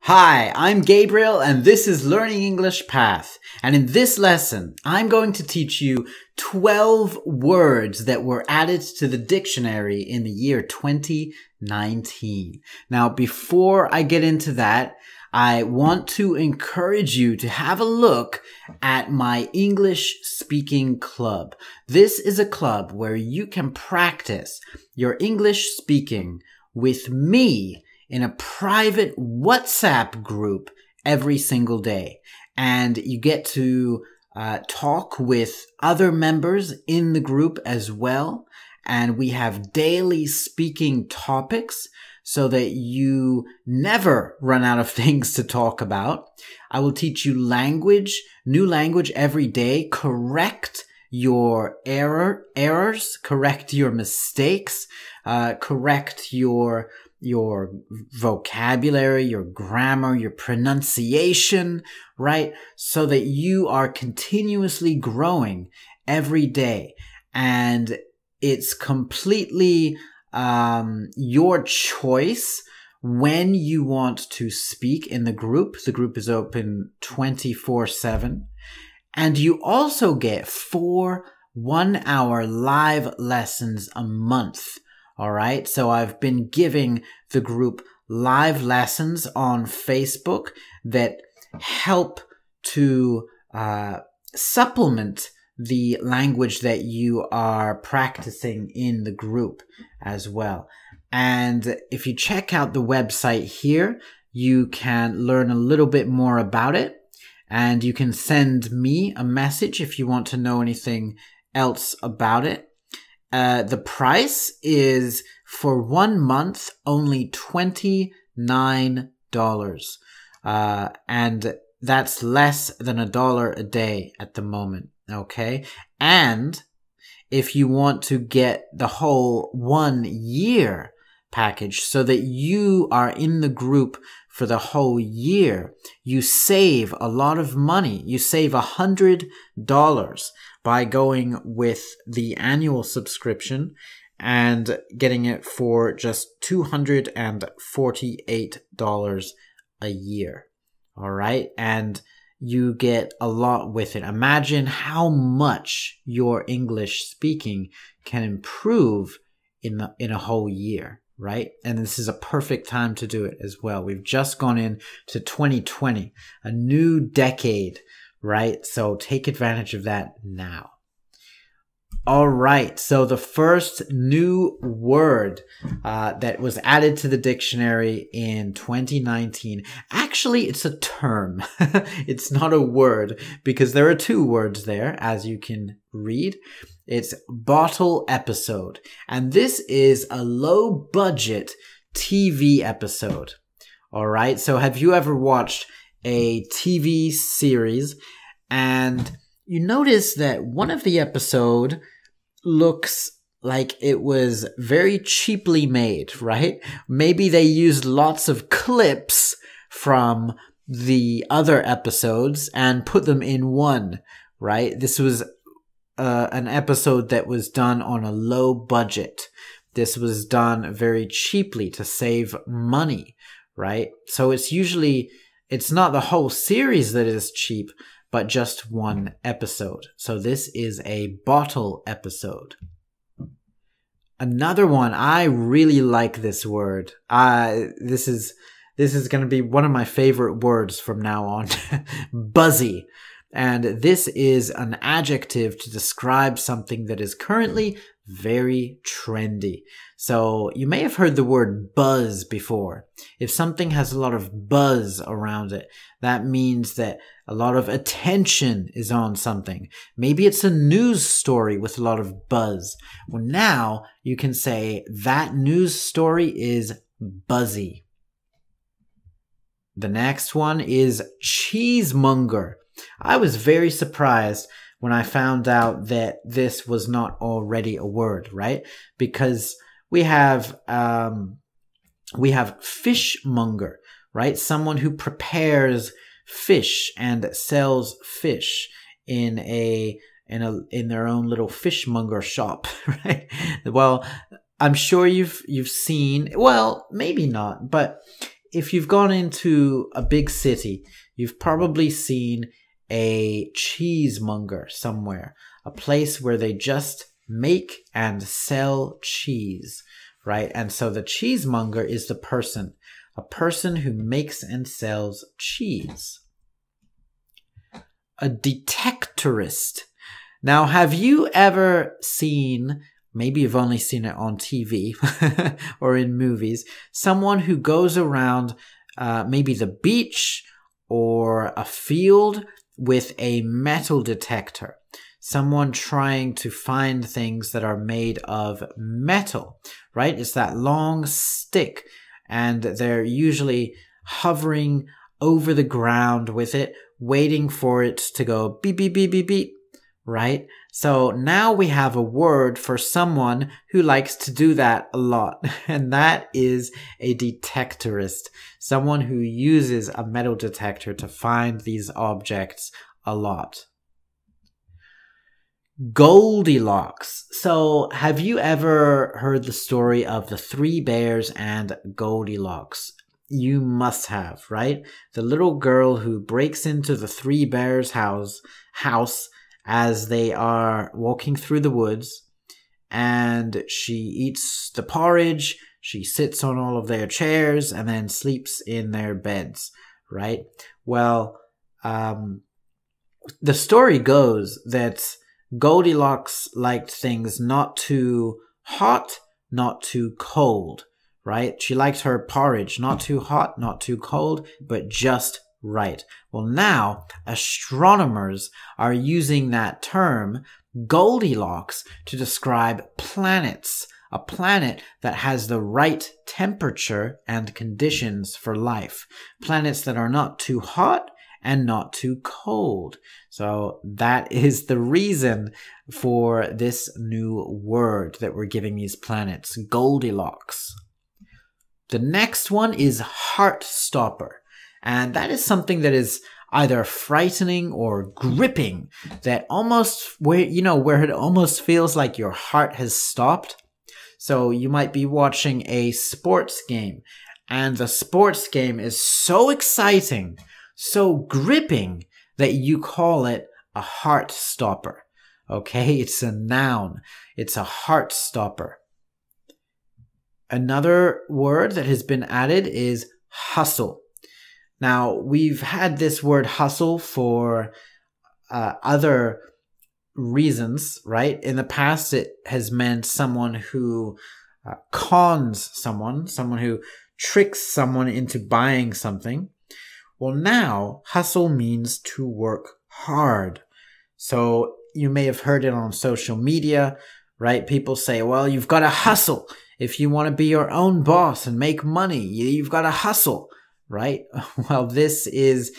Hi, I'm Gabriel and this is Learning English Path. And in this lesson, I'm going to teach you 12 words that were added to the dictionary in the year 2019. Now, before I get into that, I want to encourage you to have a look at my English speaking club. This is a club where you can practice your English speaking with me in a private WhatsApp group every single day. And you get to talk with other members in the group as well. And we have daily speaking topics so that you never run out of things to talk about. I will teach you new language every day, correct your errors, correct your mistakes, correct your vocabulary, your grammar, your pronunciation, right? So that you are continuously growing every day. And it's completely your choice when you want to speak in the group. The group is open 24/7. And you also get 4 one-hour live lessons a month. All right. So I've been giving the group live lessons on Facebook that help to supplement the language that you are practicing in the group as well. And if you check out the website here, you can learn a little bit more about it. And you can send me a message if you want to know anything else about it. The price is for 1 month only $29. And that's less than $1 a day at the moment. Okay. And if you want to get the whole 1 year package so that you are in the group for the whole year, you save a lot of money. You save $100 by going with the annual subscription and getting it for just $248 a year. All right. And you get a lot with it. Imagine how much your English speaking can improve in a whole year, right? And this is a perfect time to do it as well. We've just gone into 2020, a new decade, right? So take advantage of that now. All right. So the first new word that was added to the dictionary in 2019, actually, it's a term. It's not a word because there are 2 words there, as you can read. It's bottle episode. And this is a low budget TV episode. All right. So have you ever watched a TV series and you notice that one of the episode looks like it was very cheaply made, right? Maybe they used lots of clips from the other episodes and put them in one, right? This was an episode that was done on a low budget. This was done very cheaply to save money, right? So it's not the whole series that is cheap, but just one episode. So this is a bottle episode. Another one, I really like this word. This is going to be one of my favorite words from now on. Buzzy. And this is an adjective to describe something that is currently very trendy. So you may have heard the word buzz before. If something has a lot of buzz around it, that means that a lot of attention is on something. Maybe it's a news story with a lot of buzz. Well, now you can say that news story is buzzy. The next one is cheesemonger. I was very surprised when I found out that this was not already a word, right? Because we have fishmonger, right? Someone who prepares fish and sells fish in their own little fishmonger shop, right? Well, I'm sure you've seen, well, maybe not, but if you've gone into a big city, you've probably seen a cheesemonger somewhere, a place where they just make and sell cheese, right? And so the cheesemonger is the person, a person who makes and sells cheese. A detectorist. Now, have you ever seen, maybe you've only seen it on TV or in movies, someone who goes around maybe the beach or a field with a metal detector? Someone trying to find things that are made of metal, right? It's that long stick, and they're usually hovering over the ground with it, waiting for it to go beep, beep, beep, beep, beep, right? So now we have a word for someone who likes to do that a lot, and that is a detectorist, someone who uses a metal detector to find these objects a lot. Goldilocks. So have you ever heard the story of the three bears and Goldilocks? You must have, right? The little girl who breaks into the three bears' house as they are walking through the woods, and she eats the porridge, she sits on all of their chairs, and then sleeps in their beds, right? Well, the story goes that Goldilocks liked things not too hot, not too cold, right? She liked her porridge not too hot, not too cold, but just right. Well, now astronomers are using that term Goldilocks to describe planets, a planet that has the right temperature and conditions for life, planets that are not too hot and not too cold. So that is the reason for this new word that we're giving these planets, Goldilocks. The next one is heartstopper, and that is something that is either frightening or gripping, that almost where it almost feels like your heart has stopped. So you might be watching a sports game, and the sports game is so exciting, so gripping, that you call it a heartstopper. Okay, it's a noun. It's a heartstopper. Another word that has been added is hustle. Now, we've had this word hustle for other reasons, right? In the past, it has meant someone who cons someone who tricks someone into buying something. Well, now, hustle means to work hard. So you may have heard it on social media, right? People say, well, you've got to hustle. If you want to be your own boss and make money, you've got to hustle, right? Well, this is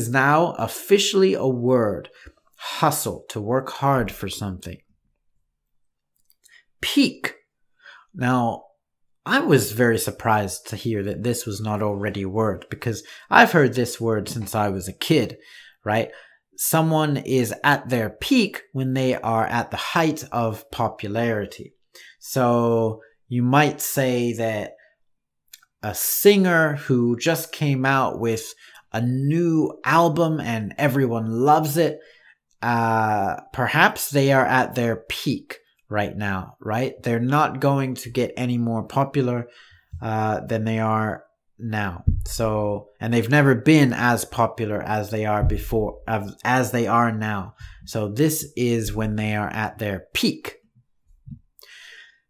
now officially a word. Hustle, to work hard for something. Peak. Now, I was very surprised to hear that this was not already a word, because I've heard this word since I was a kid, right? Someone is at their peak when they are at the height of popularity. So you might say that a singer who just came out with a new album and everyone loves it, perhaps they are at their peak right now, right? They're not going to get any more popular than they are now. So, and they've never been as popular as they are before, as they are now. So this is when they are at their peak.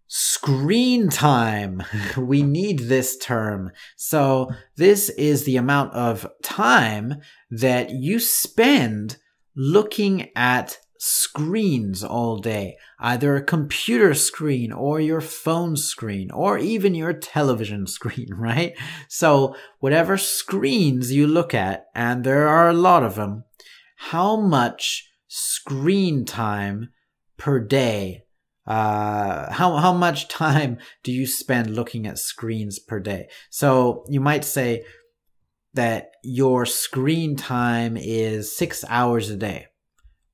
Screen time. We need this term. So this is the amount of time that you spend looking at screens all day, either a computer screen or your phone screen or even your television screen, right? So whatever screens you look at, and there are a lot of them, how much screen time per day, how much time do you spend looking at screens per day? So you might say that your screen time is 6 hours a day,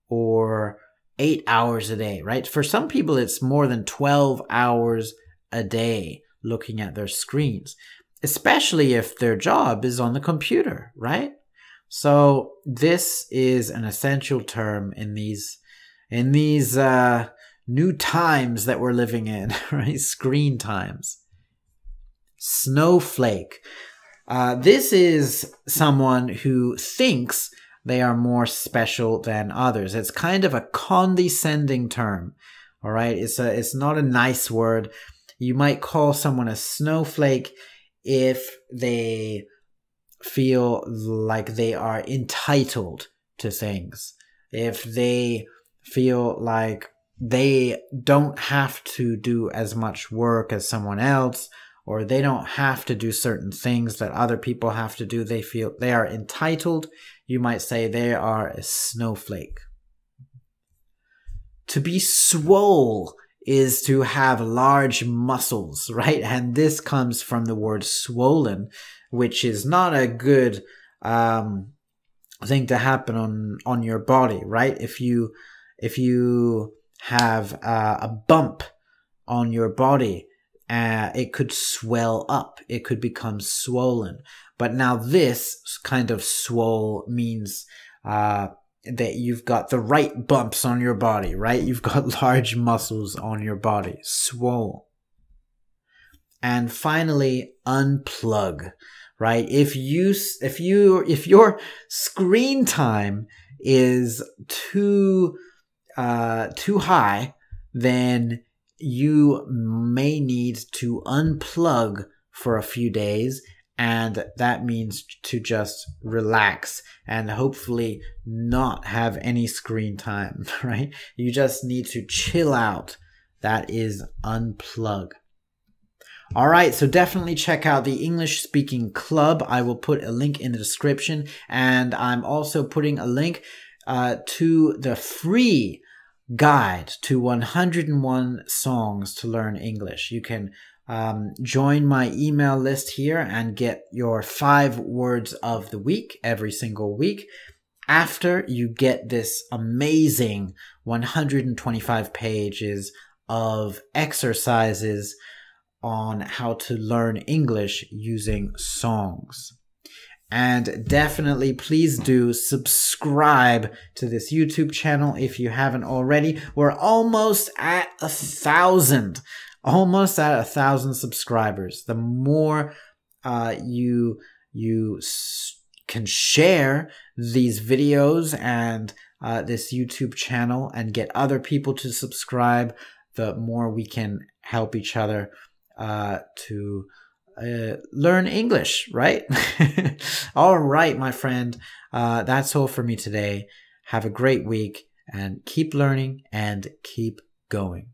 or 8 hours a day, right? For some people, it's more than 12 hours a day looking at their screens. especially if their job is on the computer, right? So this is an essential term in these new times that we're living in, right? Screen times. Snowflake. This is someone who thinks they are more special than others. It's kind of a condescending term. All right. It's not a nice word. You might call someone a snowflake if they feel like they are entitled to things. If they feel like they don't have to do as much work as someone else, or they don't have to do certain things that other people have to do. They feel they are entitled. You might say they are a snowflake. To be swole is to have large muscles, right? And this comes from the word swollen, which is not a good thing to happen on your body, right? If you have a bump on your body, it could swell up. It could become swollen. But now this kind of swole means that you've got the right bumps on your body, right? You've got large muscles on your body. Swole. And finally, unplug, right? If your screen time is too high, then you may need to unplug for a few days, and that means to just relax and hopefully not have any screen time, right? You just need to chill out. That is unplug. All right, so definitely check out the English Speaking Club. I will put a link in the description, and I'm also putting a link to the free guide to 101 songs to learn English. You can join my email list here and get your 5 words of the week every single week after you get this amazing 125 pages of exercises on how to learn English using songs. And definitely, please do subscribe to this YouTube channel if you haven't already. We're almost at 1,000. Almost at 1,000 subscribers. The more you can share these videos and this YouTube channel and get other people to subscribe, the more we can help each other to learn English, right? All right, my friend. That's all for me today. Have a great week and keep learning and keep going.